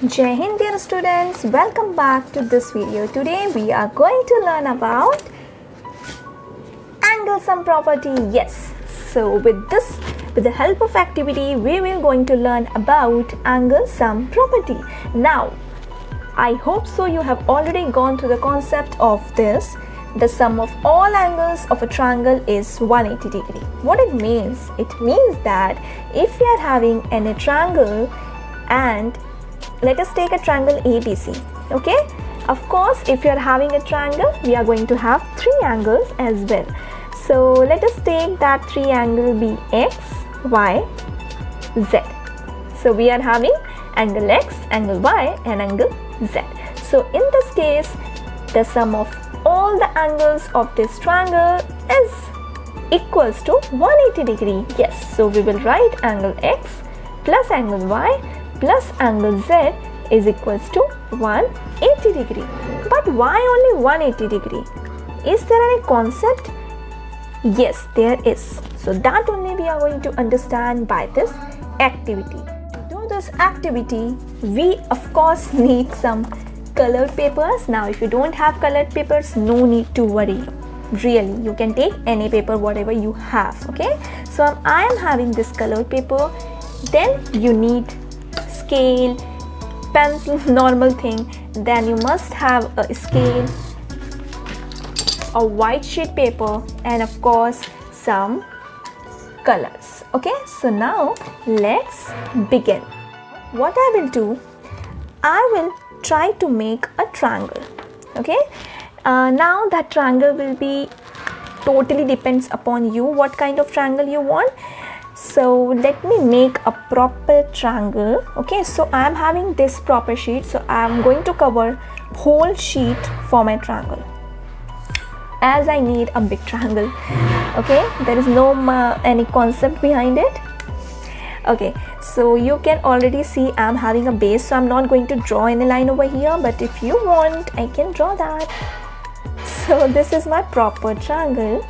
Jai Hind dear students, welcome back to this video. Today we are going to learn about angle sum property. Yes, so with the help of activity we will going to learn about angle sum property. Now I hope so you have already gone through the concept of this. The sum of all angles of a triangle is 180 degree. What it means? It means that if we are having any triangle and let us take a triangle ABC. Okay, of course if you are having a triangle we are going to have three angles as well. So let us take that three angle be X, Y, Z. So we are having angle X, angle Y and angle Z. So in this case the sum of all the angles of this triangle is equals to 180 degree. Yes, so we will write angle X plus angle Y plus angle Z is equals to 180 degree. But why only 180 degree? Is there any concept? Yes, there is. So that only we are going to understand by this activity. To do this activity, we of course need some colored papers. Now if you don't have colored papers, no need to worry. Really, you can take any paper whatever you have. Okay, so I am having this colored paper. Then you need scale, pencil, normal thing. Then you must have a scale, a white sheet paper and of course some colors. Okay, so now let's begin. What I will do, I will try to make a triangle. Okay, now that triangle will be totally depends upon you what kind of triangle you want. So let me make a proper triangle. Okay, so I am having this proper sheet, so I am going to cover whole sheet for my triangle as I need a big triangle. Okay, there is no any concept behind it. Okay, so you can already see I am having a base, so I am not going to draw any line over here, but if you want I can draw that. So this is my proper triangle.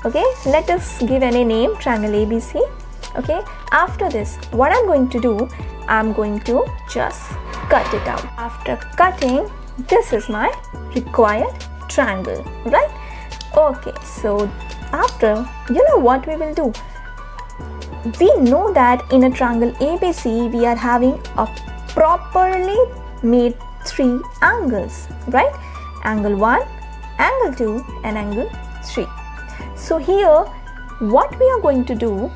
Okay, let us give any name, triangle ABC. Okay, after this what I'm going to do, I'm going to just cut it out. After cutting, this is my required triangle, right? Okay, so after, you know what we will do? We know that in a triangle ABC we are having a properly made three angles, right? Angle 1, angle 2 and angle 3. So here what we are going to do,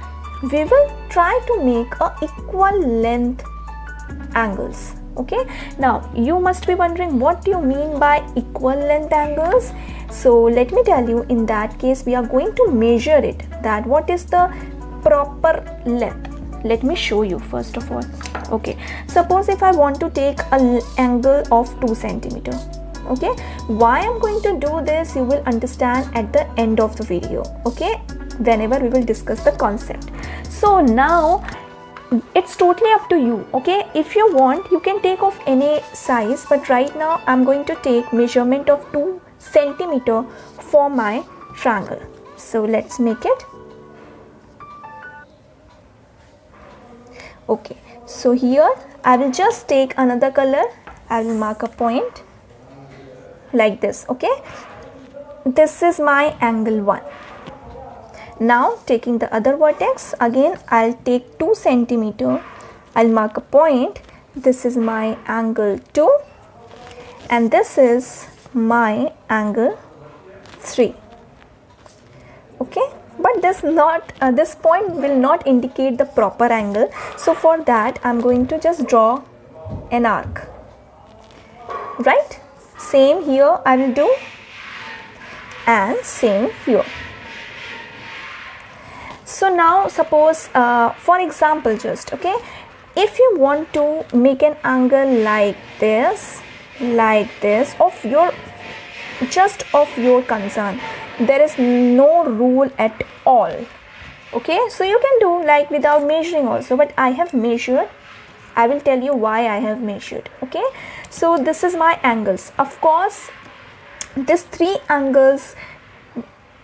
we will try to make a equal length angles. Okay, now you must be wondering what do you mean by equal length angles. So let me tell you, in that case we are going to measure it, that what is the proper length. Let me show you first of all. Okay, suppose if I want to take an angle of 2 centimeter. Okay, why I'm going to do this you will understand at the end of the video. Okay, whenever we will discuss the concept. So now it's totally up to you. Okay, if you want you can take of any size, but right now I'm going to take measurement of 2 centimeter for my triangle. So let's make it. Okay, so here I will just take another color. I will mark a point like this. Okay, this is my angle 1. Now taking the other vertex, again I'll take 2 centimeter. I'll mark a point. This is my angle 2 and this is my angle 3. Okay, but this point will not indicate the proper angle. So for that I'm going to just draw an arc, right? Same here I will do and same here. So now suppose for example just, okay, if you want to make an angle like this of your concern, there is no rule at all. Okay, so you can do like without measuring also, but I have measured. I will tell you why I have measured. Okay, so this is my angles. Of course these three angles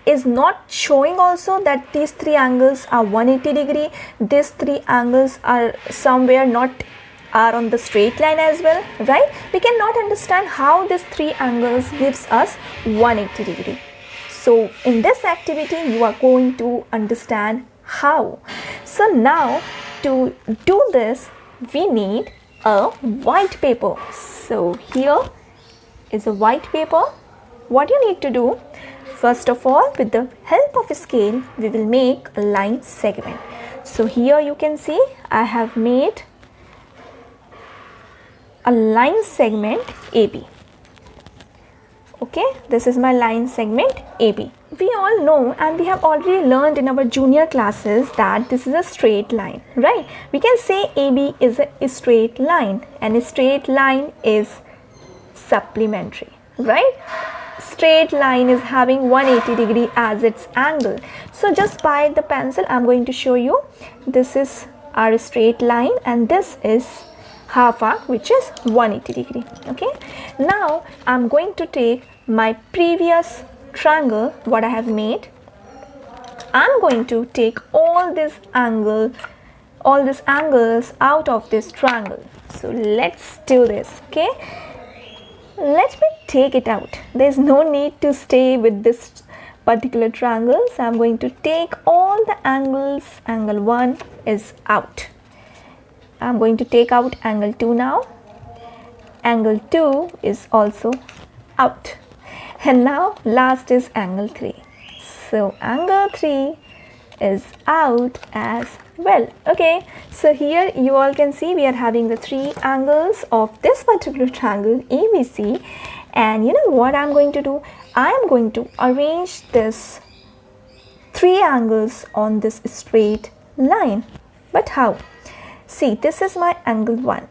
is not showing also that these three angles are 180 degree. These three angles are somewhere not are on the straight line as well, right? We cannot understand how these three angles gives us 180 degree. So in this activity you are going to understand how. So now to do this we need a white paper. So here is a white paper. What you need to do, first of all, with the help of a scale we will make a line segment. So here you can see I have made a line segment AB. Okay, this is my line segment AB. We all know and we have already learned in our junior classes that this is a straight line, right? We can say AB is a straight line and a straight line is supplementary, right? Straight line is having 180 degree as its angle. So just by the pencil I'm going to show you, this is our straight line and this is half arc, which is 180 degree. Okay, now I'm going to take my previous triangle what I have made. I'm going to take all these angles out of this triangle. So let's do this. Okay, let me take it out. There's no need to stay with this particular triangle. So I'm going to take all the angles. Angle 1 is out. I'm going to take out angle 2 now. Angle 2 is also out. And now last is angle 3. So angle 3 is out as well. Okay, so here you all can see we are having the three angles of this particular triangle ABC. And you know what I'm going to do? I am going to arrange this three angles on this straight line. But how? See, this is my angle 1.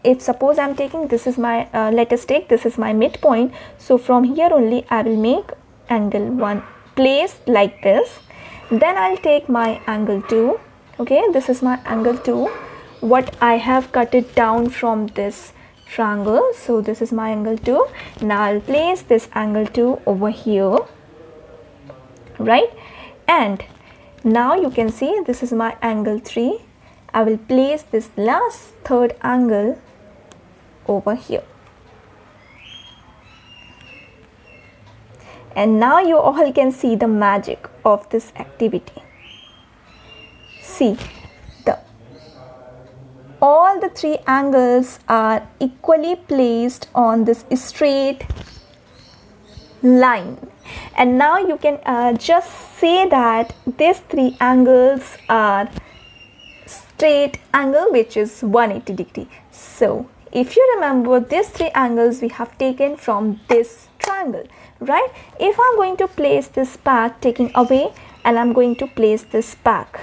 If suppose I'm taking, this is my, let us take, this is my midpoint. So from here only I will make angle 1 placed like this. Then I'll take my angle 2. Okay, this is my angle 2. What I have cut it down from this triangle. So this is my angle 2. Now I'll place this angle 2 over here. Right? And now you can see this is my angle 3. I will place this last third angle over here. And now you all can see the magic of this activity. See, all the three angles are equally placed on this straight line. And now you can just say that these three angles are straight angle, which is 180 degree. So if you remember, these three angles we have taken from this triangle, right? If I'm going to place this back, taking away, and I'm going to place this back,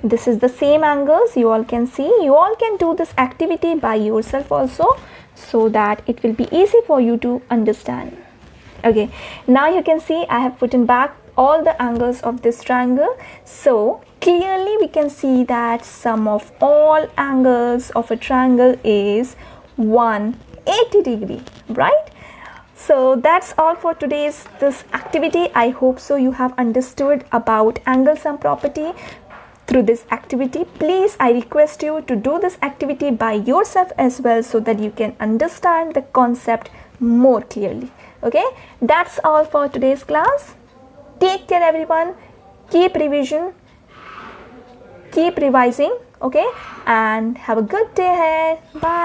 this is the same angles. You all can see. You all can do this activity by yourself also, so that it will be easy for you to understand. Okay, now you can see I have put in back all the angles of this triangle. So clearly we can see that sum of all angles of a triangle is 180 degree, right? So that's all for today's this activity. I hope so you have understood about angle sum property through this activity. Please, I request you to do this activity by yourself as well, so that you can understand the concept more clearly. Okay, that's all for today's class. Take care everyone. Keep revision. Keep revising. Okay, and have a good day ahead. Bye.